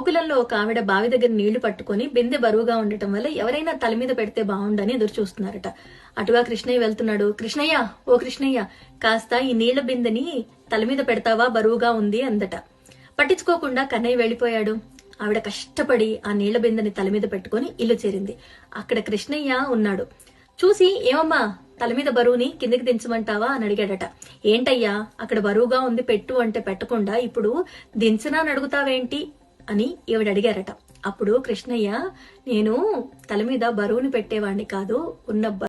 గోకులంలో ఒక ఆవిడ బావి దగ్గర నీళ్లు పట్టుకొని బిందె బరువుగా ఉండటం వల్ల ఎవరైనా తల మీద పెడితే బాగుండని ఎదురు చూస్తున్నారట. అటుగా కృష్ణయ్య వెళ్తున్నాడు. కృష్ణయ్య, ఓ కృష్ణయ్య, కాస్త ఈ నీళ్ల బిందెని తల మీద పెడతావా, బరువుగా ఉంది అందట. పట్టించుకోకుండా కన్నయ్య వెళ్లిపోయాడు. ఆవిడ కష్టపడి ఆ నీళ్ల బిందెని తల మీద పెట్టుకుని ఇల్లు చేరింది. అక్కడ కృష్ణయ్య ఉన్నాడు. చూసి, ఏమమ్మా, తల మీద బరువుని కిందకి దించమంటావా అని అడిగాడట. ఏంటయ్యా, అక్కడ బరువుగా ఉంది పెట్టు అంటే పెట్టకుండా ఇప్పుడు దించనా అని అడుగుతావేంటి అని ఈవిడ అడిగారట. అప్పుడు కృష్ణయ్య, నేను తల మీద బరువుని పెట్టేవాడిని కాదు, ఉన్న